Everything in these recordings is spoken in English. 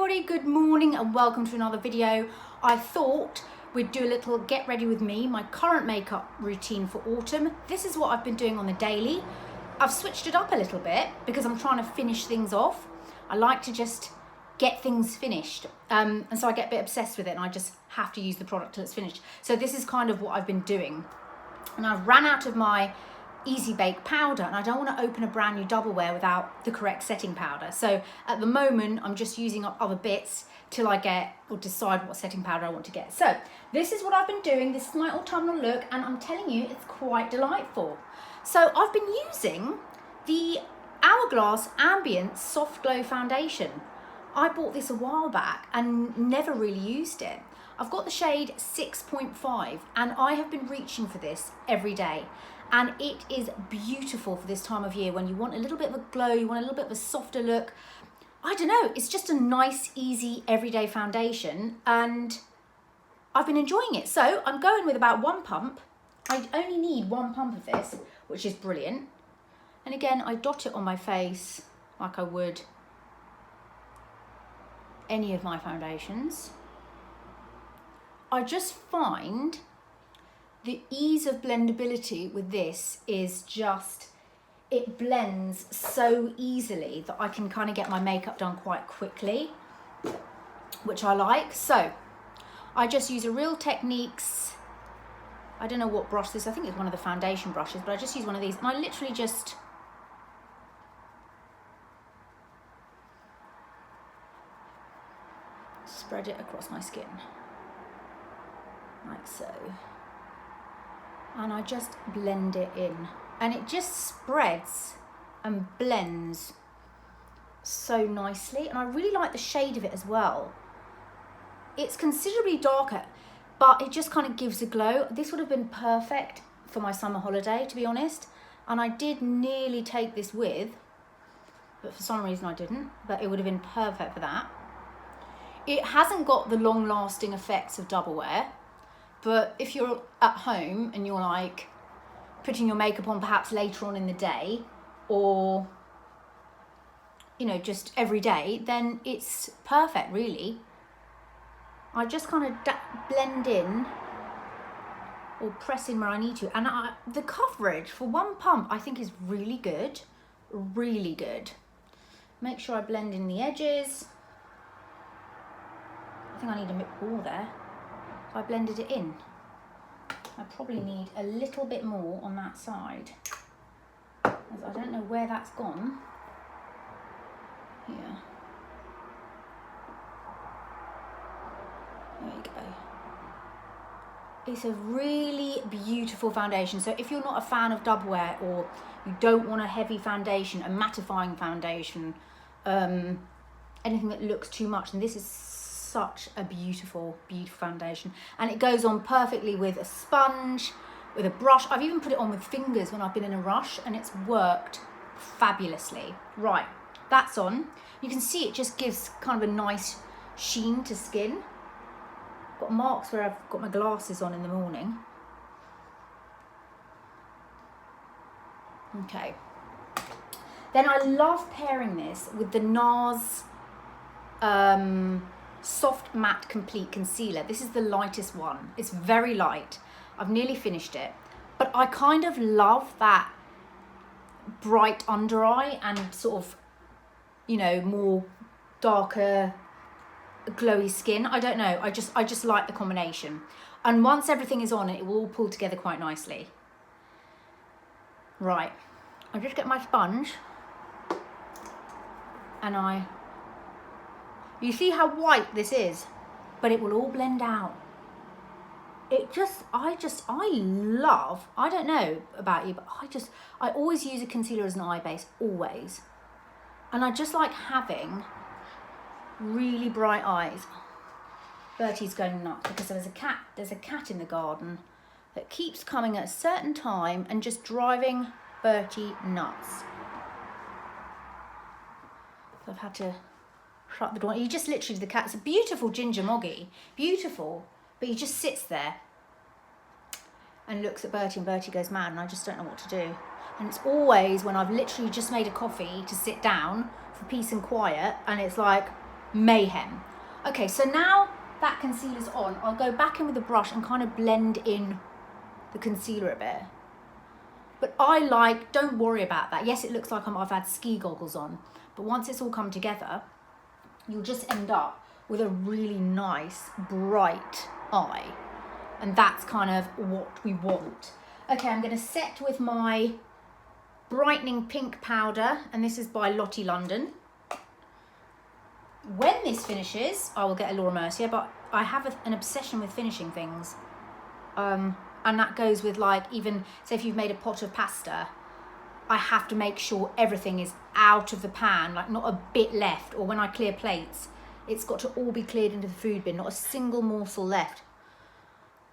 everybody, good morning and welcome to another video. I thought we'd do a little get ready with me, my current makeup routine for autumn. This is what I've been doing on the daily. I've switched it up a little bit because I'm trying to finish things off. I like to just get things finished and so I get a bit obsessed with it and I just have to use the product till it's finished. So this is kind of what I've been doing. And I've ran out of my Easy Bake powder and I don't want to open a brand new double wear without the correct setting powder. So at the moment I'm just using up other bits till I get or decide what setting powder I want to get. So this is what I've been doing. This is my autumnal look and I'm telling you it's quite delightful. So I've been using the Hourglass Ambient Soft Glow Foundation. I bought this a while back and never really used it. I've got the shade 6.5 and I have been reaching for this every day. And it is beautiful for this time of year when you want a little bit of a glow, you want a little bit of a softer look. I don't know, it's just a nice, easy, everyday foundation and I've been enjoying it. So I'm going with about one pump. I only need one pump of this, which is brilliant. And again, I dot it on my face like I would any of my foundations. I just find the ease of blendability with this is just, it blends so easily that I can kind of get my makeup done quite quickly, which I like. So I just use a Real Techniques, I don't know what brush this is, I think it's one of the foundation brushes, but I just use one of these and I literally just spread it across my skin, like so. And I just blend it in and it just spreads and blends so nicely. And I really like the shade of it as well. It's considerably darker, but it just kind of gives a glow. This would have been perfect for my summer holiday, to be honest. And I did nearly take this with, but for some reason I didn't, but it would have been perfect for that. It hasn't got the long lasting effects of double wear. But if you're at home and you're like putting your makeup on perhaps later on in the day or, you know, just every day, then it's perfect really. I just kind of blend in or press in where I need to. And the coverage for one pump I think is really good, really good. Make sure I blend in the edges. I think I need a bit more there. So I blended it in. I probably need a little bit more on that side, as I don't know where that's gone. Here. There you go. It's a really beautiful foundation. So if you're not a fan of double wear or you don't want a heavy foundation, a mattifying foundation, anything that looks too much, then this is such a beautiful, beautiful foundation. And it goes on perfectly with a sponge, with a brush. I've even put it on with fingers when I've been in a rush and it's worked fabulously. Right, that's on. You can see it just gives kind of a nice sheen to skin. Got marks where I've got my glasses on in the morning. Okay. Then I love pairing this with the NARS Soft Matte Complete Concealer. This is the lightest one. It's very light. I've nearly finished it. But I kind of love that bright under eye and sort of, you know, more darker, glowy skin. I don't know. I just like the combination. And once everything is on, it will all pull together quite nicely. Right. I just get my sponge and you see how white this is, but it will all blend out. I love, I don't know about you, but I always use a concealer as an eye base, always. And I just like having really bright eyes. Bertie's going nuts because there's a cat in the garden that keeps coming at a certain time and just driving Bertie nuts. So I've had to shut the door. He just literally, the cat's a beautiful ginger moggy, beautiful, but he just sits there and looks at Bertie and Bertie goes mad and I just don't know what to do. And it's always when I've literally just made a coffee to sit down for peace and quiet and it's like, mayhem. Okay, so now that concealer's on, I'll go back in with the brush and kind of blend in the concealer a bit. But don't worry about that. Yes, it looks like I've had ski goggles on, but once it's all come together, you'll just end up with a really nice, bright eye. And that's kind of what we want. Okay, I'm gonna set with my Brightening Pink Powder, and this is by Lottie London. When this finishes, I will get a Laura Mercier, but I have an obsession with finishing things. And that goes with, like, even, say if you've made a pot of pasta, I have to make sure everything is out of the pan, like not a bit left. Or when I clear plates, it's got to all be cleared into the food bin, not a single morsel left.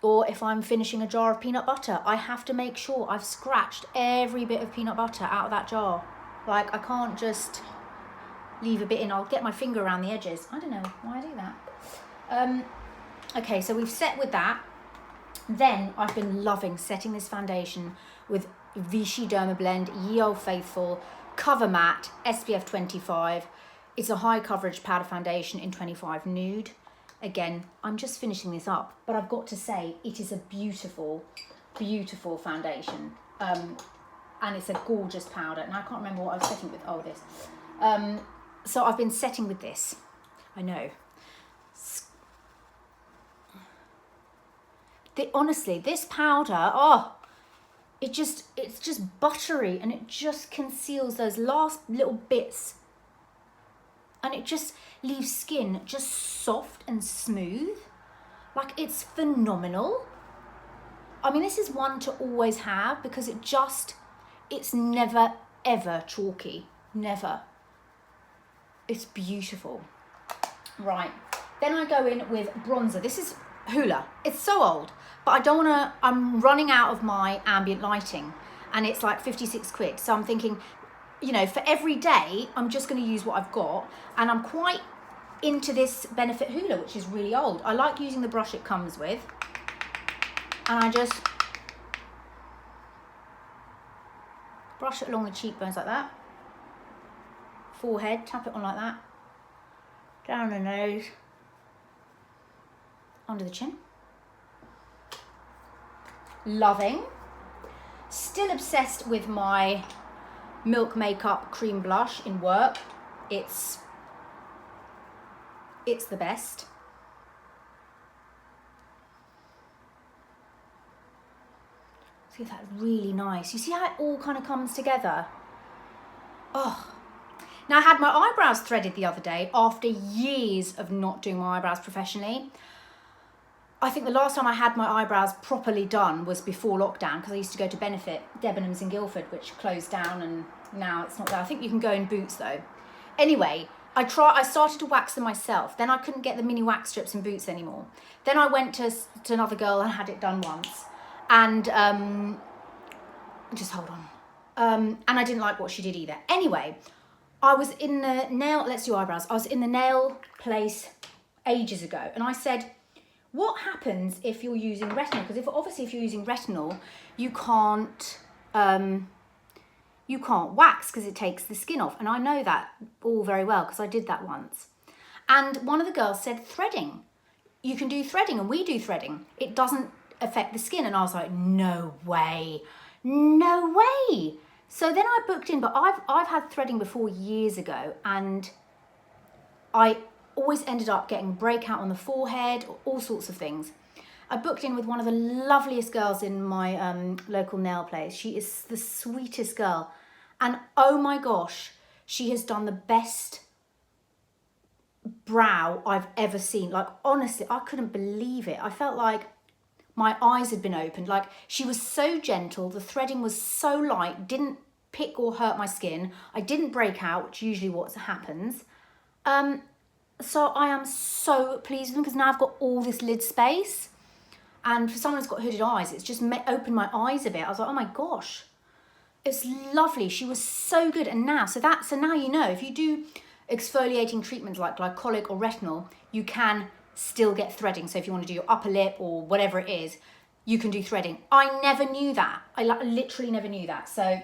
Or if I'm finishing a jar of peanut butter, I have to make sure I've scratched every bit of peanut butter out of that jar. Like, I can't just leave a bit in. I'll get my finger around the edges. I don't know why I do that. Okay, so we've set with that. Then I've been loving setting this foundation with Vichy Dermablend, Ye Old Faithful, Covermatte, SPF 25. It's a high coverage powder foundation in 25 Nude. Again, I'm just finishing this up, but I've got to say it is a beautiful, beautiful foundation. And it's a gorgeous powder. And I can't remember what I was setting with. Oh, this. So I've been setting with this. I know. Honestly, this powder, it's just buttery, and it just conceals those last little bits, and it just leaves skin just soft and smooth. Like, it's phenomenal. I mean, this is one to always have because it's never ever chalky, never. It's beautiful. Right, then I go in with bronzer. This is Hoola. It's so old, but I'm running out of my ambient lighting, and it's like 56 quid. So I'm thinking, you know, for every day, I'm just going to use what I've got. And I'm quite into this Benefit Hoola, which is really old. I like using the brush it comes with. And I just brush it along the cheekbones like that. Forehead, tap it on like that. Down the nose. Under the chin. Loving. Still obsessed with my Milk Makeup Cream Blush in Werk. It's the best. See, that's really nice. You see how it all kind of comes together? Oh. Now, I had my eyebrows threaded the other day after years of not doing my eyebrows professionally. I think the last time I had my eyebrows properly done was before lockdown, because I used to go to Benefit, Debenhams in Guildford, which closed down, and now it's not there. I think you can go in Boots though. Anyway, I started to wax them myself. Then I couldn't get the mini wax strips in Boots anymore. Then I went to another girl and had it done once. And, just hold on. And I didn't like what she did either. Anyway, I was in the let's do eyebrows. I was in the nail place ages ago, and I said, what happens if you're using retinol? Because obviously if you're using retinol, you can't wax because it takes the skin off. And I know that all very well because I did that once. And one of the girls said threading. You can do threading, and we do threading. It doesn't affect the skin. And I was like, no way, no way. So then I booked in, but I've had threading before years ago, and I always ended up getting breakout on the forehead, all sorts of things. I booked in with one of the loveliest girls in my local nail place. She is the sweetest girl. And oh my gosh, she has done the best brow I've ever seen. Like, honestly, I couldn't believe it. I felt like my eyes had been opened. Like, she was so gentle. The threading was so light, didn't pick or hurt my skin. I didn't break out, which usually what happens. So I am so pleased with them because now I've got all this lid space. And for someone who's got hooded eyes, it's just opened my eyes a bit. I was like, oh my gosh, it's lovely. She was so good. And now, so now you know, if you do exfoliating treatments like glycolic or retinol, you can still get threading. So if you want to do your upper lip or whatever it is, you can do threading. I never knew that. I literally never knew that. So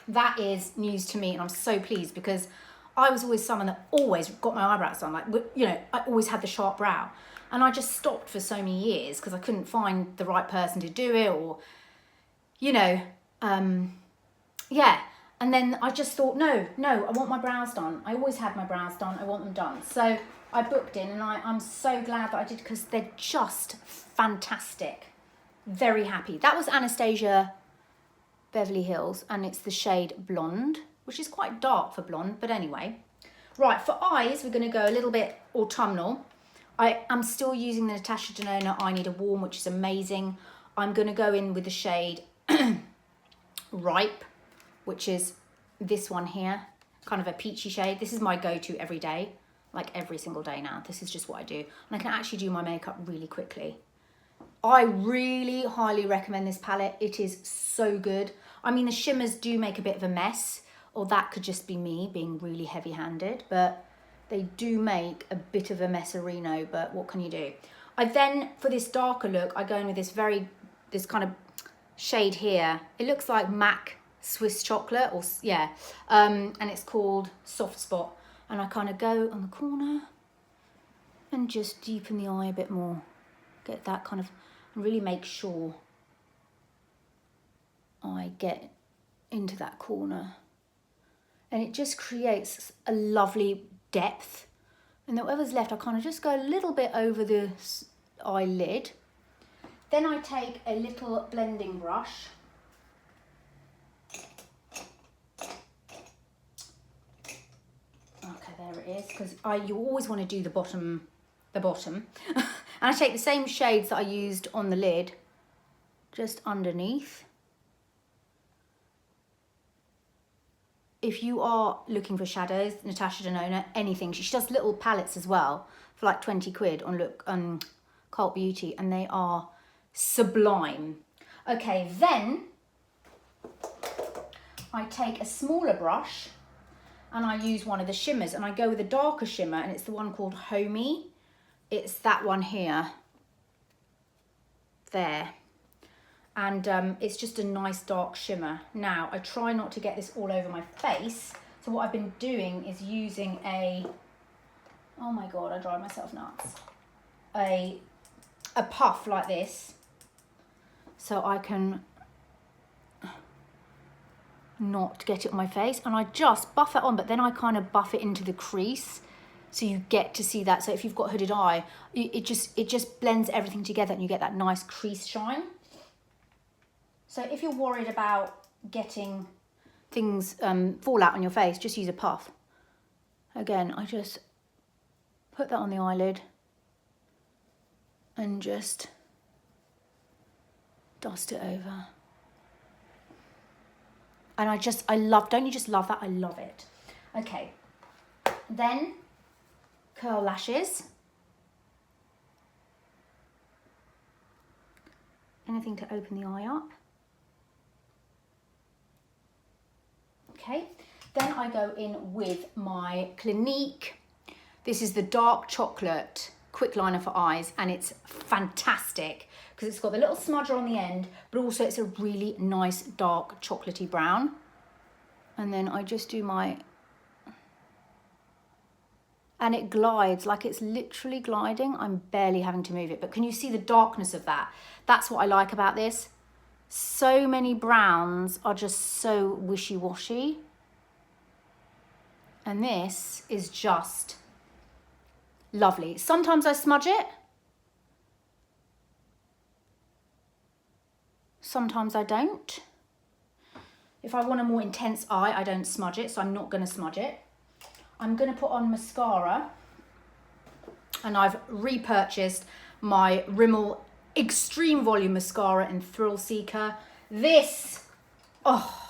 that is news to me, and I'm so pleased because I was always someone that always got my eyebrows done. Like, you know, I always had the sharp brow. And I just stopped for so many years because I couldn't find the right person to do it, or, you know, yeah. And then I just thought, no, I want my brows done. I always had my brows done. I want them done. So I booked in, and I'm so glad that I did, because they're just fantastic. Very happy. That was Anastasia Beverly Hills, and it's the shade Blonde, which is quite dark for blonde, but anyway. Right, for eyes, we're going to go a little bit autumnal. I am still using the Natasha Denona I Need a Warm, which is amazing. I'm going to go in with the shade Ripe, which is this one here, kind of a peachy shade. This is my go-to every day, like every single day now. This is just what I do. And I can actually do my makeup really quickly. I really highly recommend this palette. It is so good. I mean, the shimmers do make a bit of a mess, or that could just be me being really heavy-handed, but they do make a bit of a messarino, but what can you do? I then, for this darker look, I go in with this kind of shade here. It looks like MAC Swiss chocolate, or yeah, and it's called Soft Spot. And I kind of go on the corner and just deepen the eye a bit more. Get that kind of, and really make sure I get into that corner. And it just creates a lovely depth. And then whatever's left, I kind of just go a little bit over the eyelid. Then I take a little blending brush. Okay, there it is, because you always want to do the bottom. And I take the same shades that I used on the lid, just underneath. If you are looking for shadows, Natasha Denona, anything. She does little palettes as well for like 20 quid on Cult Beauty, and they are sublime. Okay, then I take a smaller brush and I use one of the shimmers, and I go with a darker shimmer, and it's the one called Homey. It's that one here. There. And it's just a nice dark shimmer. Now, I try not to get this all over my face. So what I've been doing is using oh my God, I drive myself nuts. A puff like this. So I can not get it on my face. And I just buff it on, but then I kind of buff it into the crease. So you get to see that. So if you've got hooded eye, it just blends everything together, and you get that nice crease shine. So if you're worried about getting things fall out on your face, just use a puff. Again, I just put that on the eyelid and just dust it over. And I love, don't you just love that? I love it. Okay, then curl lashes. Anything to open the eye up. Okay, then I go in with my Clinique. This is the dark chocolate Quickliner for eyes, and it's fantastic because it's got the little smudger on the end, but also it's a really nice dark chocolatey brown. And then I just do and it glides, like it's literally gliding. I'm barely having to move it, but can you see the darkness of that? That's what I like about this. So many browns are just so wishy-washy. And this is just lovely. Sometimes I smudge it. Sometimes I don't. If I want a more intense eye, I don't smudge it, so I'm not going to smudge it. I'm going to put on mascara, and I've repurchased my Rimmel Extreme Volume Mascara in Thrill Seeker. This, oh,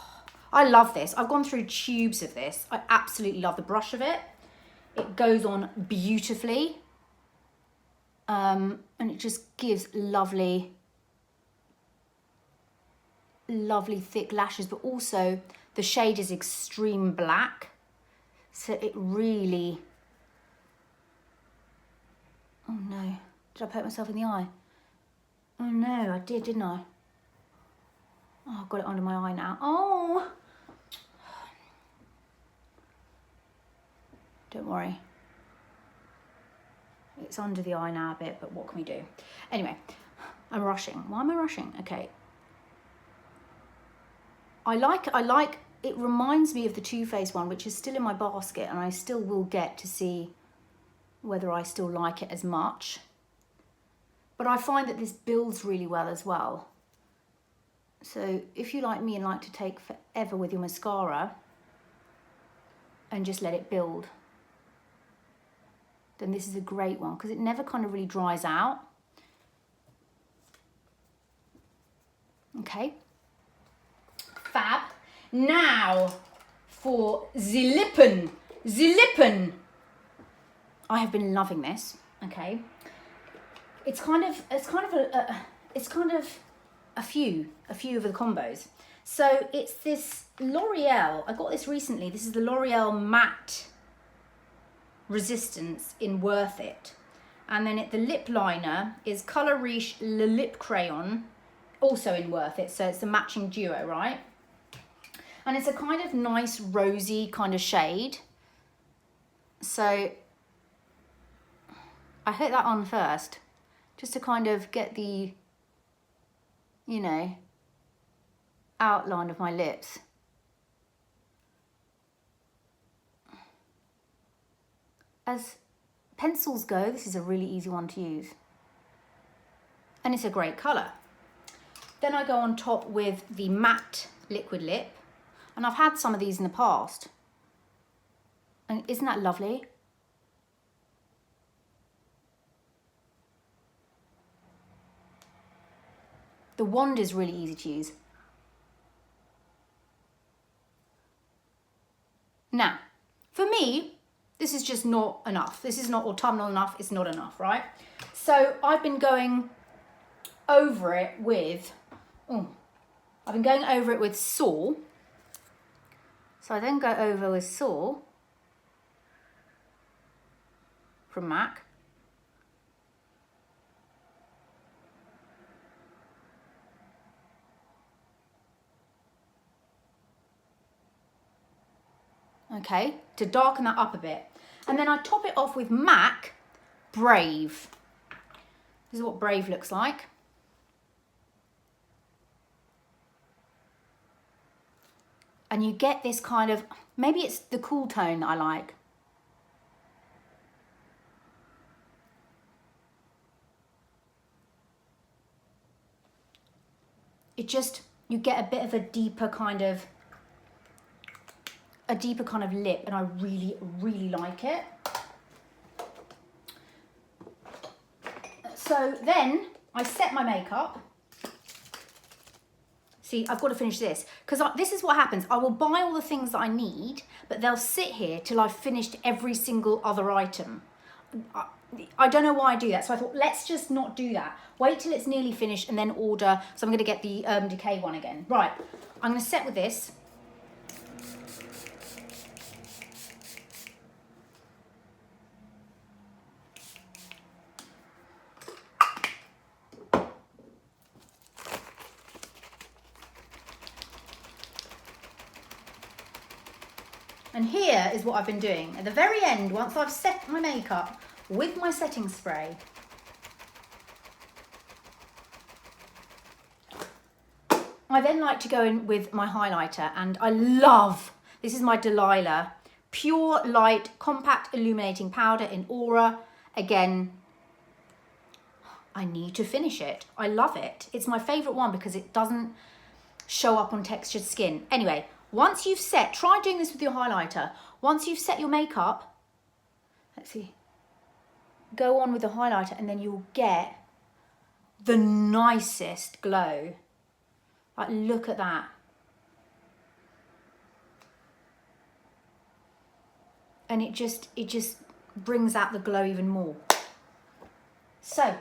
I love this. I've gone through tubes of this. I absolutely love the brush of it. It goes on beautifully, and it just gives lovely thick lashes, but also the shade is extreme black. So it really, oh no, did I poke myself in the eye? Oh no, I did, didn't I? Oh, I've got it under my eye now. Oh. Don't worry. It's under the eye now a bit, but what can we do? Anyway, I'm rushing. Why am I rushing? Okay. I like, it reminds me of the Too Faced one, which is still in my basket, and I still will get to see whether I still like it as much. But I find that this builds really well as well. So if you like me and like to take forever with your mascara and just let it build, then this is a great one because it never kind of really dries out. Okay. Fab. Now for the lippen. The lippen. I have been loving this. Okay. It's kind of a few of the combos. So it's this L'Oreal. I got this recently. This is the L'Oreal Matte Resistance in Worth It. And then the lip liner is Color Riche Le Lip Crayon, also in Worth It. So it's the matching duo, right? And it's a kind of nice rosy kind of shade. So I hit that on first, just to kind of get the, you know, outline of my lips. As pencils go, this is a really easy one to use. And it's a great colour. Then I go on top with the matte liquid lip. And I've had some of these in the past. And isn't that lovely? The wand is really easy to use. Now, for me, this is just not enough. This is not autumnal enough. It's not enough, right? So I've been going over it with, Saw. So I then go over with Saw from MAC. Okay, to darken that up a bit. And then I top it off with MAC Brave. This is what Brave looks like. And you get this kind of, maybe it's the cool tone that I like. It just, you get a bit of a deeper kind of lip, and I really, really like it. So then I set my makeup. See, I've got to finish this because this is what happens. I will buy all the things that I need, but they'll sit here till I've finished every single other item. I don't know why I do that. So I thought, let's just not do that. Wait till it's nearly finished and then order. So I'm going to get the Urban Decay one again. Right, I'm going to set with this. And here is what I've been doing. At the very end, once I've set my makeup with my setting spray, I then like to go in with my highlighter, and I love, this is my Delilah Pure Light Compact Illuminating Powder in Aura. Again, I need to finish it. I love it. It's my favourite one because it doesn't show up on textured skin. Anyway, once you've set, try doing this with your highlighter. Once you've set your makeup, let's see, go on with the highlighter and then you'll get the nicest glow. Like, look at that. And it just brings out the glow even more. So,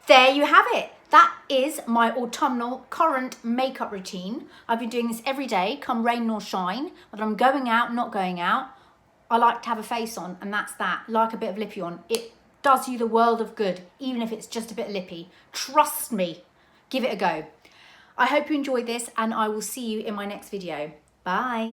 there you have it. That is my autumnal current makeup routine. I've been doing this every day, come rain nor shine. Whether I'm going out, not going out, I like to have a face on, and that's that. Like a bit of lippy on. It does you the world of good, even if it's just a bit lippy. Trust me, give it a go. I hope you enjoyed this, and I will see you in my next video. Bye.